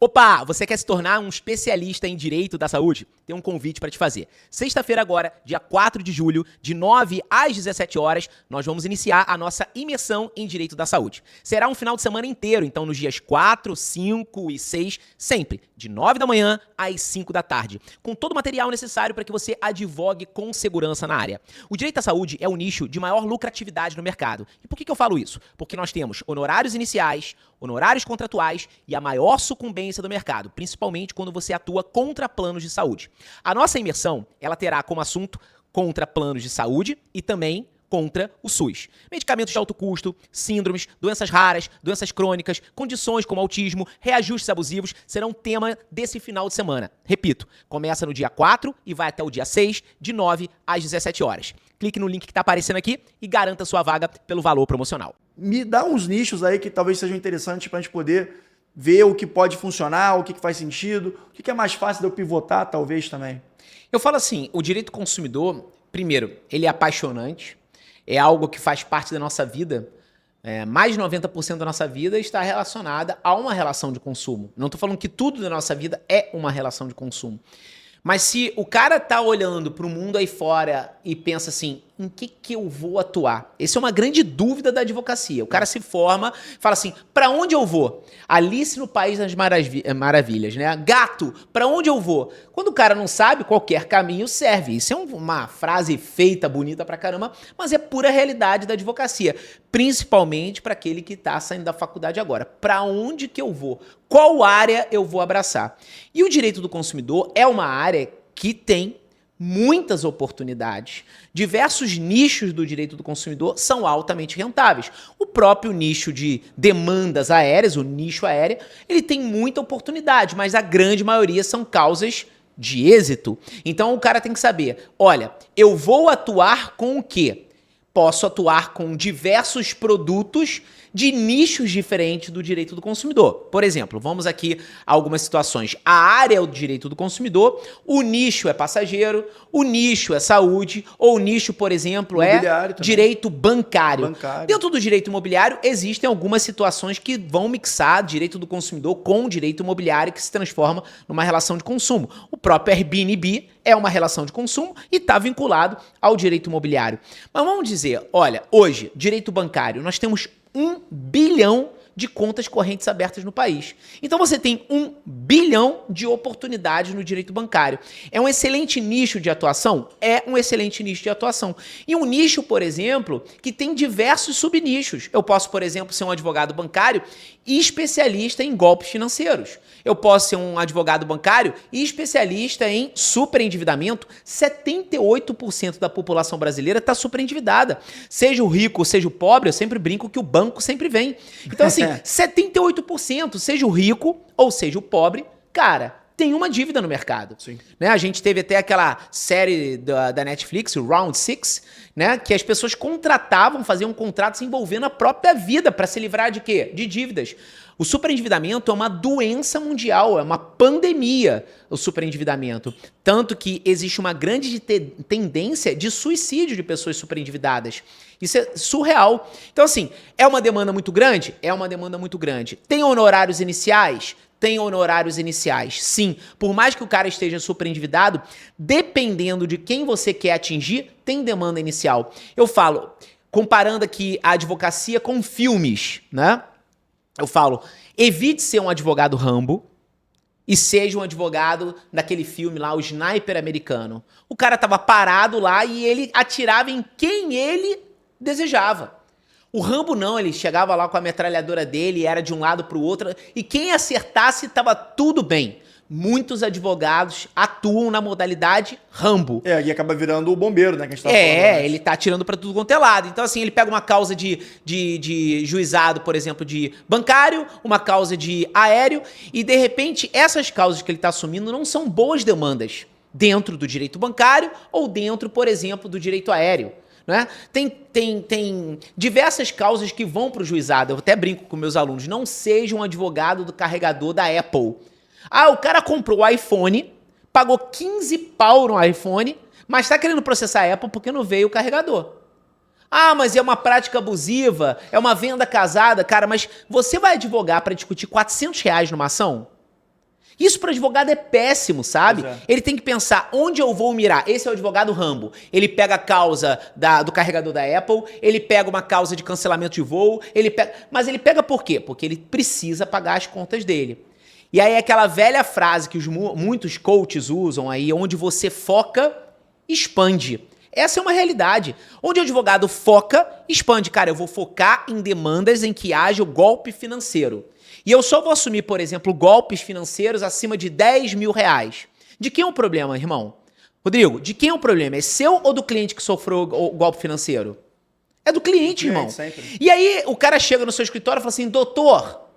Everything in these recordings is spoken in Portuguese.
Opa, você quer se tornar um especialista em direito da saúde? Tem um convite para te fazer. Sexta-feira agora, dia 4 de julho, de 9 às 17 horas, nós vamos iniciar a nossa imersão em direito da saúde. Será um final de semana inteiro, então nos dias 4, 5 e 6, sempre de 9 da manhã às 5 da tarde, com todo o material necessário para que você advogue com segurança na área. O direito da saúde é o nicho de maior lucratividade no mercado. E por que eu falo isso? Porque nós temos honorários iniciais, honorários contratuais e a maior sucumbência do mercado, principalmente quando você atua contra planos de saúde. A nossa imersão, ela terá como assunto contra planos de saúde e também contra o SUS. Medicamentos de alto custo, síndromes, doenças raras, doenças crônicas, condições como autismo, reajustes abusivos serão tema desse final de semana. Repito, começa no dia 4 e vai até o dia 6, de 9 às 17 horas. Clique no link que está aparecendo aqui e garanta sua vaga pelo valor promocional. Me dá uns nichos aí que talvez sejam interessantes para a gente poder ver o que pode funcionar, o que faz sentido, o que é mais fácil de eu pivotar, talvez, também. Eu falo assim, o direito do consumidor, primeiro, ele é apaixonante, é algo que faz parte da nossa vida. Mais de 90% da nossa vida está relacionada a uma relação de consumo. Não estou falando que tudo da nossa vida é uma relação de consumo. Mas se o cara tá olhando para o mundo aí fora e pensa assim, em que eu vou atuar? Essa é uma grande dúvida da advocacia. O cara se forma, fala assim, para onde eu vou? Alice no País das Maravilhas, né? Gato, para onde eu vou? Quando o cara não sabe, qualquer caminho serve. Isso é uma frase feita, bonita pra caramba, mas é pura realidade da advocacia. Principalmente para aquele que tá saindo da faculdade agora. Para onde que eu vou? Qual área eu vou abraçar? E o direito do consumidor é uma área que tem muitas oportunidades. Diversos nichos do direito do consumidor são altamente rentáveis. O próprio nicho de demandas aéreas, o nicho aéreo, ele tem muita oportunidade, mas a grande maioria são causas de êxito. Então o cara tem que saber, olha, eu vou atuar com o quê? Posso atuar com diversos produtos de nichos diferentes do direito do consumidor. Por exemplo, vamos aqui a algumas situações. A área é o direito do consumidor, o nicho é passageiro, o nicho é saúde, ou o nicho, por exemplo, é direito bancário. Dentro do direito imobiliário, existem algumas situações que vão mixar direito do consumidor com direito imobiliário que se transforma numa relação de consumo. O próprio Airbnb é uma relação de consumo e está vinculado ao direito imobiliário. Mas vamos dizer, olha, hoje, direito bancário, nós temos 1 bilhão de contas correntes abertas no país. Então você tem 1 bilhão de oportunidades no direito bancário. É um excelente nicho de atuação? É um excelente nicho de atuação. E um nicho, por exemplo, que tem diversos subnichos. Eu posso, por exemplo, ser um advogado bancário e especialista em golpes financeiros. Eu posso ser um advogado bancário e especialista em superendividamento. 78% da população brasileira está superendividada. Seja o rico, seja o pobre, eu sempre brinco que o banco sempre vem. Então, assim, 78%, seja o rico ou seja o pobre, cara, tem uma dívida no mercado. Sim. Né? A gente teve até aquela série da Netflix, o Round 6, né? Que as pessoas contratavam, faziam contratos envolvendo a própria vida para se livrar de quê? De dívidas. O superendividamento é uma doença mundial, é uma pandemia, o superendividamento. Tanto que existe uma grande tendência de suicídio de pessoas superendividadas. Isso é surreal. Então, assim, é uma demanda muito grande? É uma demanda muito grande. Tem honorários iniciais? Tem honorários iniciais, sim. Por mais que o cara esteja superendividado, dependendo de quem você quer atingir, tem demanda inicial. Eu falo, comparando aqui a advocacia com filmes, né? Eu falo, evite ser um advogado Rambo e seja um advogado daquele filme lá, o Sniper Americano. O cara tava parado lá e ele atirava em quem ele desejava. O Rambo não, ele chegava lá com a metralhadora dele, era de um lado pro outro, e quem acertasse tava tudo bem. Muitos advogados atuam na modalidade Rambo. E acaba virando o bombeiro, né? Que a gente tava falando ele tá atirando pra tudo quanto é lado. Então, assim, ele pega uma causa de juizado, por exemplo, de bancário, uma causa de aéreo, e de repente essas causas que ele tá assumindo não são boas demandas dentro do direito bancário ou dentro, por exemplo, do direito aéreo. Né? Tem diversas causas que vão para o juizado. Eu até brinco com meus alunos. Não seja um advogado do carregador da Apple. Ah, o cara comprou o iPhone, pagou 15 pau no iPhone, mas está querendo processar a Apple porque não veio o carregador. Ah, mas é uma prática abusiva, é uma venda casada. Cara, mas você vai advogar para discutir R$ 400 numa ação? Isso para advogado é péssimo, sabe? Pois é. Ele tem que pensar onde eu vou mirar. Esse é o advogado Rambo. Ele pega a causa do carregador da Apple, ele pega uma causa de cancelamento de voo, mas ele pega por quê? Porque ele precisa pagar as contas dele. E aí aquela velha frase que muitos coaches usam aí, onde você foca, expande. Essa é uma realidade. Onde o advogado foca, expande. Cara, eu vou focar em demandas em que haja o golpe financeiro. E eu só vou assumir, por exemplo, golpes financeiros acima de 10 mil reais. De quem é o problema, irmão? Rodrigo, de quem é o problema? É seu ou do cliente que sofreu o golpe financeiro? É do cliente, irmão. Sempre. E aí o cara chega no seu escritório e fala assim, doutor,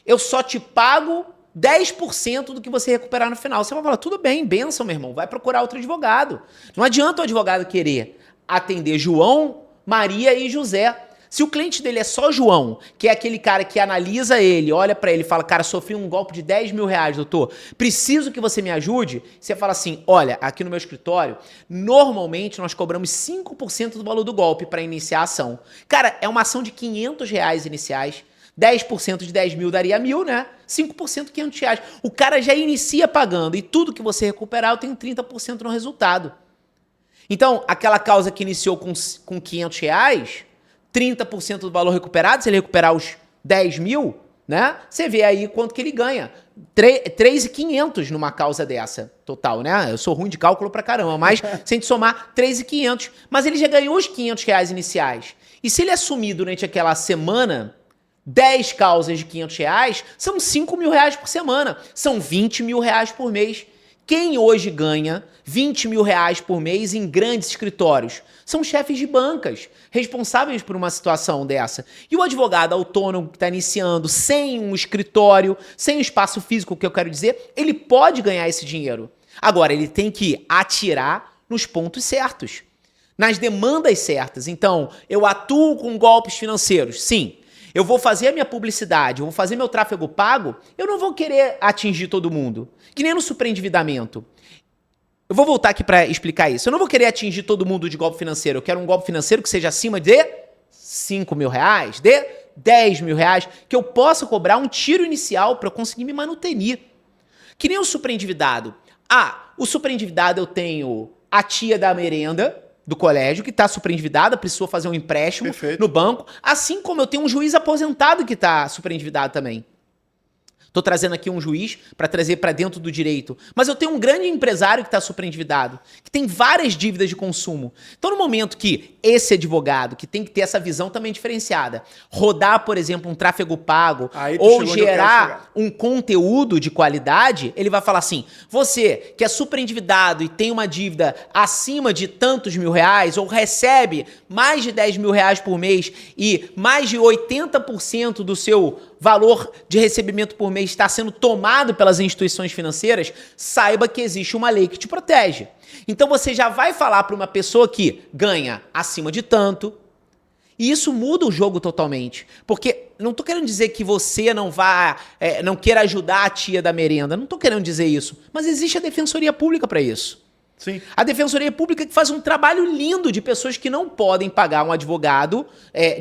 eu só te pago 10% do que você recuperar no final. Você vai falar, tudo bem, benção, meu irmão, vai procurar outro advogado. Não adianta o advogado querer atender João, Maria e José. Se o cliente dele é só João, que é aquele cara que analisa ele, olha pra ele e fala, cara, sofri um golpe de 10 mil reais, doutor, preciso que você me ajude. Você fala assim, olha, aqui no meu escritório, normalmente nós cobramos 5% do valor do golpe para iniciar a ação. Cara, é uma ação de 500 reais iniciais. 10% de 10 mil daria 1.000, né? 5% 500 reais. O cara já inicia pagando e tudo que você recuperar eu tenho 30% no resultado. Então, aquela causa que iniciou com 500 reais, 30% do valor recuperado, se ele recuperar os 10 mil, né? Você vê aí quanto que ele ganha. 3.500 numa causa dessa, total, né? Eu sou ruim de cálculo pra caramba, mas se a gente somar 3.500, mas ele já ganhou os 500 reais iniciais. E se ele assumir durante aquela semana 10 causas de 500 reais, são 5 mil reais por semana, são 20 mil reais por mês. Quem hoje ganha 20 mil reais por mês em grandes escritórios? São chefes de bancas, responsáveis por uma situação dessa. E o advogado autônomo que está iniciando, sem um escritório, sem um espaço físico, que eu quero dizer, ele pode ganhar esse dinheiro. Agora, ele tem que atirar nos pontos certos, nas demandas certas. Então, eu atuo com golpes financeiros, sim. Eu vou fazer a minha publicidade, eu vou fazer meu tráfego pago, eu não vou querer atingir todo mundo. Que nem no superendividamento. Eu vou voltar aqui para explicar isso. Eu não vou querer atingir todo mundo de golpe financeiro. Eu quero um golpe financeiro que seja acima de 5 mil reais, de 10 mil reais, que eu possa cobrar um tiro inicial para eu conseguir me manutenir. Que nem o superendividado. O superendividado eu tenho a tia da merenda do colégio, que está superendividada, precisou fazer um empréstimo no banco, assim como eu tenho um juiz aposentado que está superendividado também. Tô trazendo aqui um juiz para trazer para dentro do direito. Mas eu tenho um grande empresário que está superendividado, que tem várias dívidas de consumo. Então, no momento que esse advogado, que tem que ter essa visão também diferenciada, rodar, por exemplo, um tráfego pago ou gerar um conteúdo de qualidade, ele vai falar assim, você que é superendividado e tem uma dívida acima de tantos mil reais ou recebe mais de 10 mil reais por mês e mais de 80% do seu valor de recebimento por mês está sendo tomado pelas instituições financeiras, saiba que existe uma lei que te protege. Então você já vai falar para uma pessoa que ganha acima de tanto, e isso muda o jogo totalmente. Porque não estou querendo dizer que você não queira ajudar a tia da merenda, não estou querendo dizer isso, mas existe a Defensoria Pública para isso. Sim. A Defensoria Pública que faz um trabalho lindo de pessoas que não podem pagar um advogado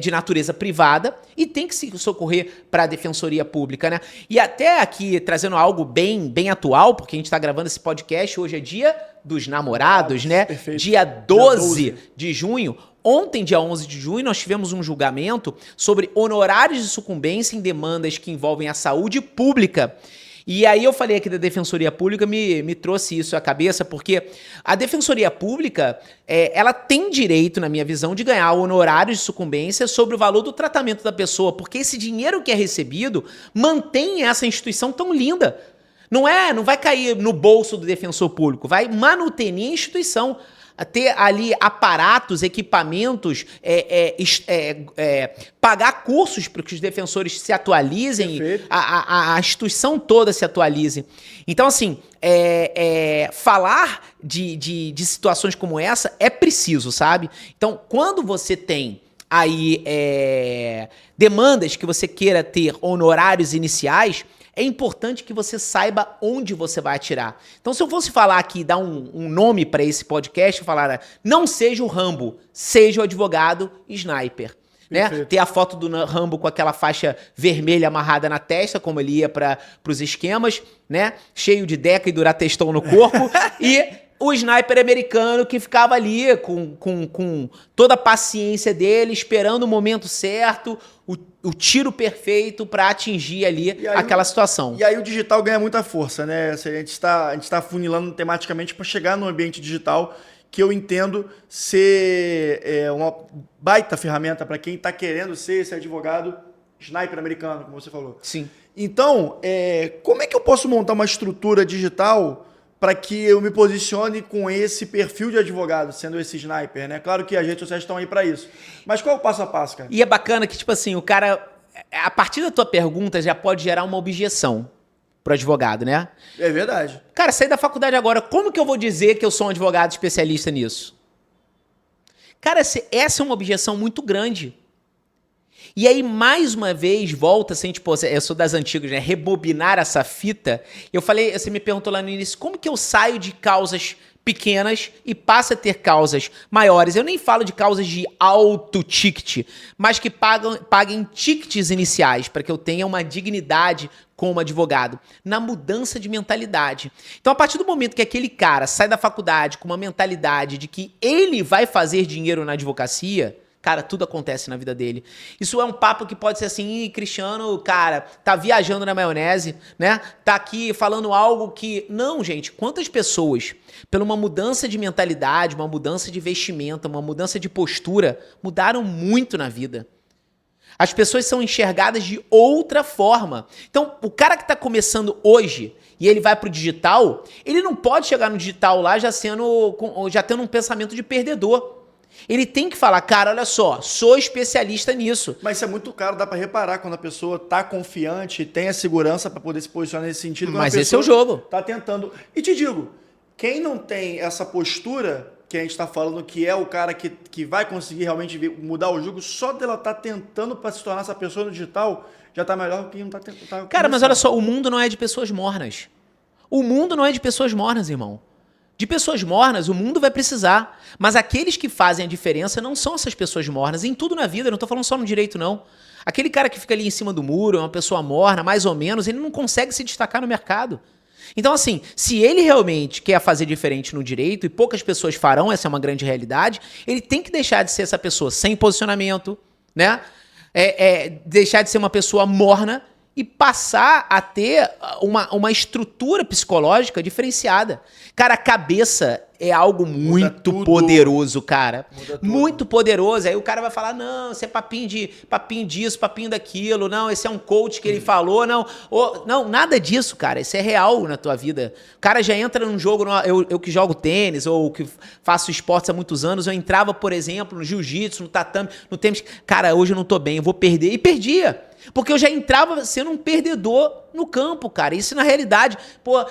de natureza privada e tem que se socorrer para a Defensoria Pública, né? E até aqui, trazendo algo bem atual, porque a gente está gravando esse podcast, hoje é dia dos namorados, né? Perfeito. Dia 12 de junho. Ontem, dia 11 de junho, nós tivemos um julgamento sobre honorários de sucumbência em demandas que envolvem a saúde pública. E aí eu falei aqui da Defensoria Pública, me trouxe isso à cabeça, porque a Defensoria Pública, ela tem direito, na minha visão, de ganhar honorários de sucumbência sobre o valor do tratamento da pessoa, porque esse dinheiro que é recebido mantém essa instituição tão linda. Não vai cair no bolso do defensor público, vai manutenir a instituição. Ter ali aparatos, equipamentos, pagar cursos para que os defensores se atualizem, a instituição toda se atualize. Então, assim, falar de situações como essa é preciso, sabe? Então, quando você tem aí demandas que você queira ter honorários iniciais, é importante que você saiba onde você vai atirar. Então, se eu fosse falar aqui, dar um nome para esse podcast, eu falar, não seja o Rambo, seja o advogado sniper. né? Ter a foto do Rambo com aquela faixa vermelha amarrada na testa, como ele ia para os esquemas, né? Cheio de Deca e Durateston no corpo. E o sniper americano que ficava ali com toda a paciência dele, esperando o momento certo, o tiro perfeito para atingir ali aquela situação. E aí o digital ganha muita força, né? A gente está funilando tematicamente para chegar no ambiente digital, que eu entendo ser uma baita ferramenta para quem está querendo ser esse advogado sniper americano, como você falou. Sim. Então, como é que eu posso montar uma estrutura digital para que eu me posicione com esse perfil de advogado, sendo esse sniper, né? Claro que as redes sociais estão aí para isso. Mas qual é o passo a passo, cara? E é bacana que, tipo assim, o cara, a partir da tua pergunta, já pode gerar uma objeção pro advogado, né? É verdade. Cara, saí da faculdade agora, como que eu vou dizer que eu sou um advogado especialista nisso? Cara, essa é uma objeção muito grande. E aí, mais uma vez, volta assim, tipo, eu sou das antigas, né? Rebobinar essa fita. Eu falei, você me perguntou lá no início, como que eu saio de causas pequenas e passo a ter causas maiores? Eu nem falo de causas de alto ticket, mas que paguem tickets iniciais, para que eu tenha uma dignidade como advogado, na mudança de mentalidade. Então, a partir do momento que aquele cara sai da faculdade com uma mentalidade de que ele vai fazer dinheiro na advocacia, cara, tudo acontece na vida dele. Isso é um papo que pode ser assim, Cristiano, cara, tá viajando na maionese, né? Tá aqui falando algo que... Não, gente, quantas pessoas, pela uma mudança de mentalidade, uma mudança de vestimenta, uma mudança de postura, mudaram muito na vida. As pessoas são enxergadas de outra forma. Então, o cara que está começando hoje e ele vai pro digital, ele não pode chegar no digital lá já tendo um pensamento de perdedor. Ele tem que falar, cara, olha só, sou especialista nisso. Mas isso é muito caro, dá para reparar quando a pessoa tá confiante, tem a segurança para poder se posicionar nesse sentido. Mas esse é o jogo. Tá tentando. E te digo, quem não tem essa postura que a gente está falando, que é o cara que vai conseguir realmente mudar o jogo, só dela estar tentando para se tornar essa pessoa no digital, já tá melhor do que quem não tá tentando. Cara, mas olha só, o mundo não é de pessoas mornas. O mundo não é de pessoas mornas, irmão. De pessoas mornas, o mundo vai precisar. Mas aqueles que fazem a diferença não são essas pessoas mornas. Em tudo na vida, eu não tô falando só no direito, não. Aquele cara que fica ali em cima do muro, é uma pessoa morna, mais ou menos, ele não consegue se destacar no mercado. Então, assim, se ele realmente quer fazer diferente no direito, e poucas pessoas farão, essa é uma grande realidade, ele tem que deixar de ser essa pessoa sem posicionamento, né? Deixar de ser uma pessoa morna e passar a ter uma estrutura psicológica diferenciada. Cara, a cabeça é algo muito poderoso, cara. Muito poderoso. Aí o cara vai falar, não, isso é papinho disso, papinho daquilo. Não, esse é um coach que ele falou. Não, não, nada disso, cara. Isso é real na tua vida. O cara já entra num jogo, eu que jogo tênis ou que faço esportes há muitos anos, eu entrava, por exemplo, no jiu-jitsu, no tatame, no tênis. Cara, hoje eu não tô bem, eu vou perder. E perdia. Porque eu já entrava sendo um perdedor no campo, cara. Isso na realidade, pô,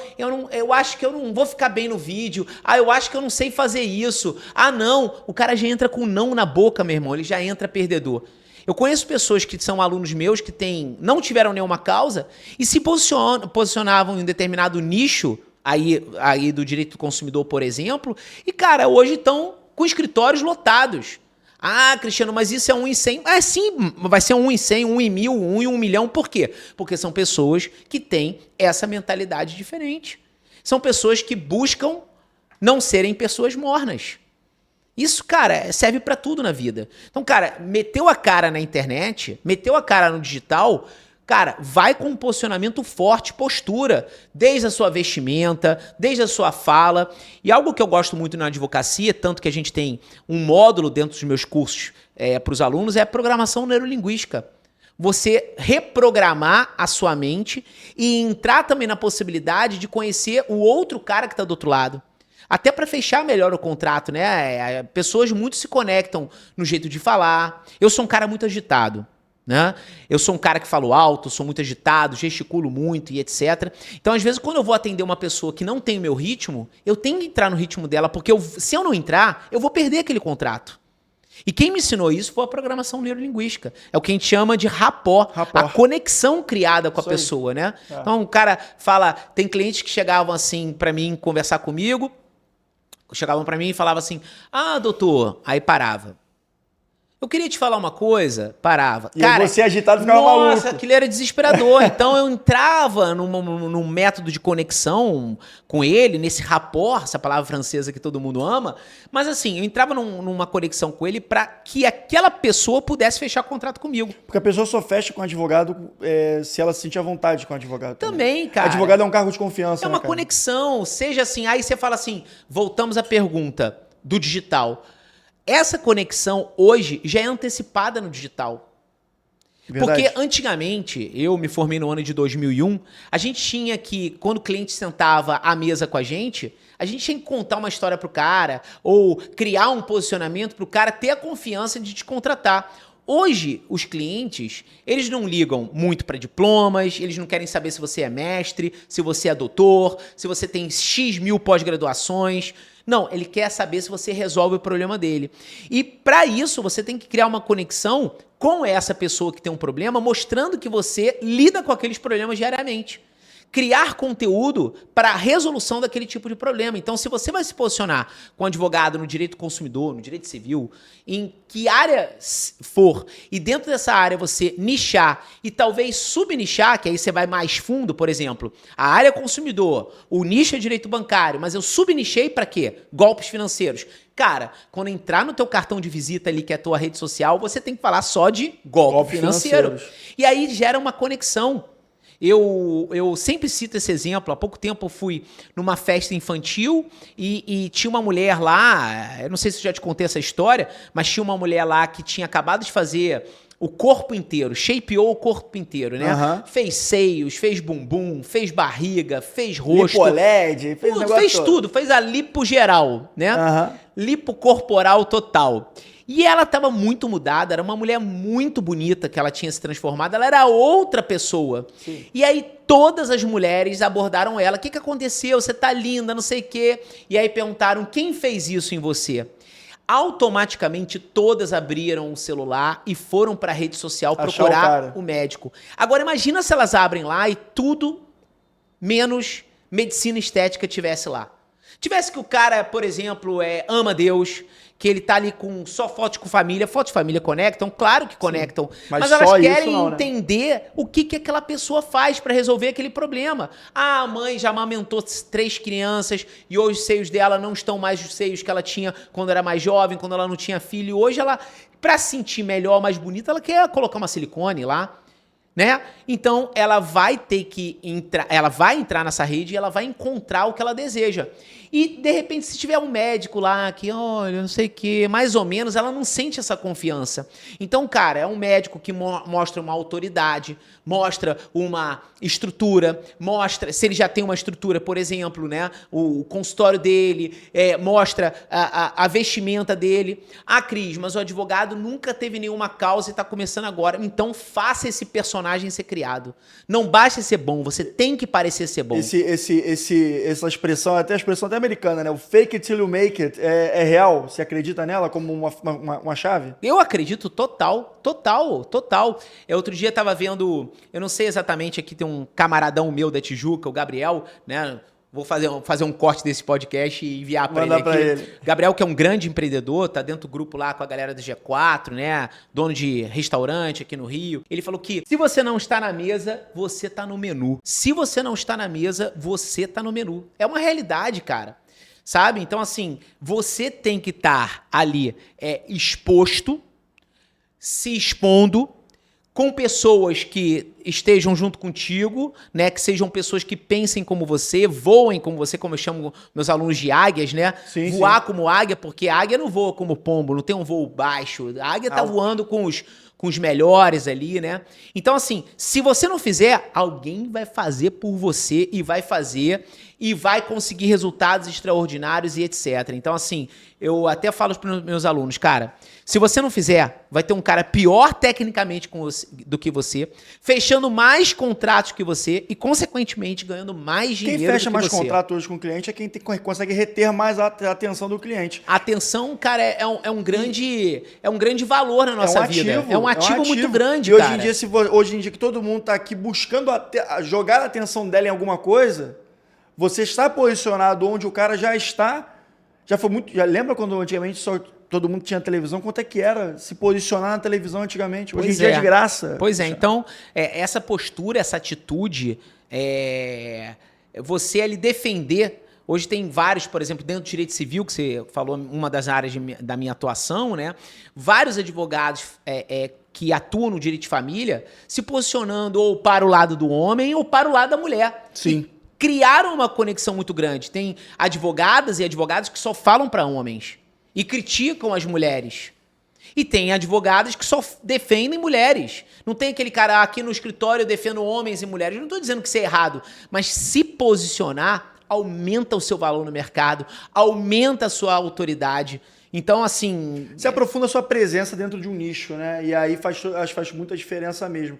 eu acho que eu não vou ficar bem no vídeo. Eu acho que eu não sei fazer isso. Não. O cara já entra com não na boca, meu irmão. Ele já entra perdedor. Eu conheço pessoas que são alunos meus que não tiveram nenhuma causa e se posicionavam em um determinado nicho aí do direito do consumidor, por exemplo, e, cara, hoje estão com escritórios lotados. Cristiano, mas isso é 1 em 100. Sim, vai ser 1 em 100, 1 em 1000, 1 em 1 milhão. Por quê? Porque são pessoas que têm essa mentalidade diferente. São pessoas que buscam não serem pessoas mornas. Isso, cara, serve pra tudo na vida. Então, cara, meteu a cara na internet, meteu a cara no digital, cara, vai com um posicionamento forte, postura, desde a sua vestimenta, desde a sua fala. E algo que eu gosto muito na advocacia, tanto que a gente tem um módulo dentro dos meus cursos para os alunos, é a programação neurolinguística. Você reprogramar a sua mente e entrar também na possibilidade de conhecer o outro cara que está do outro lado. Até para fechar melhor o contrato, né? Pessoas muito se conectam no jeito de falar. Eu sou um cara muito agitado. Né? Eu sou um cara que falo alto, sou muito agitado, gesticulo muito e etc. Então, às vezes, quando eu vou atender uma pessoa que não tem o meu ritmo, eu tenho que entrar no ritmo dela, porque se eu não entrar, eu vou perder aquele contrato. E quem me ensinou isso foi a programação neurolinguística. É o que a gente chama de rapport. A conexão criada com a pessoa, né? Então, o cara fala... Tem clientes que chegavam assim para mim conversar comigo, chegavam para mim e falavam assim, doutor, aí parava. Eu queria te falar uma coisa, parava. E aí você agitado ficava maluco. Nossa, aquilo era desesperador. Então eu entrava num método de conexão com ele, nesse rapport, essa palavra francesa que todo mundo ama. Mas assim, eu entrava numa conexão com ele para que aquela pessoa pudesse fechar contrato comigo. Porque a pessoa só fecha com o advogado se ela se sentir à vontade com o advogado. Também, cara. Advogado é um cargo de confiança, É uma né, cara? conexão, seja assim. Aí você fala assim, voltamos à pergunta do digital. Essa conexão hoje já é antecipada no digital. Verdade. Porque antigamente, eu me formei no ano de 2001, a gente tinha que, quando o cliente sentava à mesa com a gente tinha que contar uma história pro cara, ou criar um posicionamento pro cara ter a confiança de te contratar. Hoje, os clientes, eles não ligam muito para diplomas, eles não querem saber se você é mestre, se você é doutor, se você tem X mil pós-graduações. Não, ele quer saber se você resolve o problema dele. E para isso, você tem que criar uma conexão com essa pessoa que tem um problema, mostrando que você lida com aqueles problemas diariamente. Criar conteúdo para a resolução daquele tipo de problema. Então, se você vai se posicionar com advogado no direito do consumidor, no direito civil, em que área for, e dentro dessa área você nichar e talvez subnichar, que aí você vai mais fundo, por exemplo, a área consumidor, o nicho é direito bancário, mas eu subnichei para quê? Golpes financeiros. Cara, quando entrar no teu cartão de visita ali, que é a tua rede social, você tem que falar só de golpe financeiro. E aí gera uma conexão. Eu sempre cito esse exemplo. Há pouco tempo eu fui numa festa infantil e tinha uma mulher lá, eu não sei se eu já te contei essa história, mas tinha uma mulher lá que tinha acabado de fazer o corpo inteiro, shapeou o corpo inteiro, né? Uhum. Fez seios, fez bumbum, fez barriga, fez rosto. Lipoled, fez tudo, fez a lipo geral, né? Uhum. Lipo corporal total. E ela estava muito mudada, era uma mulher muito bonita que ela tinha se transformado, ela era outra pessoa. Sim. E aí todas as mulheres abordaram ela, o que aconteceu? Você tá linda, não sei o quê. E aí perguntaram, quem fez isso em você? Automaticamente todas abriram o celular e foram para a rede social procurar o médico. Agora imagina se elas abrem lá e tudo menos medicina estética tivesse lá. Tivesse que o cara, por exemplo, ama Deus, que ele tá ali com só fotos com família. Fotos de família conectam? Claro que conectam. Mas elas querem entender o que aquela pessoa faz para resolver aquele problema. Ah, a mãe já amamentou 3 crianças e hoje os seios dela não estão mais os seios que ela tinha quando era mais jovem, quando ela não tinha filho. E hoje ela, para se sentir melhor, mais bonita, ela quer colocar uma silicone lá. Né? Então ela vai ter que entrar nessa rede e ela vai encontrar o que ela deseja. E de repente se tiver um médico lá que, olha, não sei o que, mais ou menos, ela não sente essa confiança. Então, cara, é um médico que mostra uma autoridade, mostra uma estrutura, mostra, se ele já tem uma estrutura, por exemplo, né, o consultório dele, mostra a vestimenta dele. Ah, Cris, mas o advogado nunca teve nenhuma causa e está começando agora. Então faça esse personagem ser criado. Não basta ser bom, você tem que parecer ser bom. Essa expressão, até a expressão até americana, né? O fake it till you make it é real? Você acredita nela como uma chave? Eu acredito total. Outro dia eu tava vendo, eu não sei exatamente, aqui tem um camaradão meu da Tijuca, o Gabriel, né? Vou fazer um corte desse podcast e enviar para ele aqui. Gabriel, que é um grande empreendedor, tá dentro do grupo lá com a galera do G4, né? Dono de restaurante aqui no Rio. Ele falou que se você não está na mesa, você tá no menu. Se você não está na mesa, você tá no menu. É uma realidade, cara. Sabe? Então, assim, você tem que estar ali exposto, se expondo, com pessoas que estejam junto contigo, né? Que sejam pessoas que pensem como você, voem como você, como eu chamo meus alunos de águias, né? Sim, voar como águia, porque a águia não voa como pombo, não tem um voo baixo. A águia tá voando com os melhores ali, né? Então, assim, se você não fizer, alguém vai fazer por você e vai fazer e vai conseguir resultados extraordinários e etc. Então, assim, eu até falo para os meus alunos, cara, se você não fizer, vai ter um cara pior tecnicamente do que você, fechando mais contratos que você e, consequentemente, ganhando mais dinheiro do que você. Quem fecha mais contratos hoje com o cliente é quem consegue reter mais a atenção do cliente. A atenção, cara, é um grande valor na nossa vida. É um ativo muito grande, e cara. Hoje em dia que todo mundo está aqui buscando jogar a atenção dela em alguma coisa, você está posicionado onde o cara já está. Já lembra quando antigamente só todo mundo tinha televisão, quanto é que era se posicionar na televisão antigamente? Hoje em Pois dia é é. de graça. Pois é, então, essa postura, essa atitude, você ali defender. Hoje tem vários, por exemplo, dentro do direito civil, que você falou, uma das áreas da minha atuação, né? Vários advogados que atuam no direito de família se posicionando ou para o lado do homem ou para o lado da mulher. Sim. E criaram uma conexão muito grande. Tem advogadas e advogados que só falam para homens e criticam as mulheres. E tem advogados que só defendem mulheres. Não tem aquele cara aqui no escritório eu defendo homens e mulheres. Eu não estou dizendo que isso é errado, mas se posicionar aumenta o seu valor no mercado, aumenta a sua autoridade. Então, assim... Você aprofunda a sua presença dentro de um nicho, né? E aí faz muita diferença mesmo.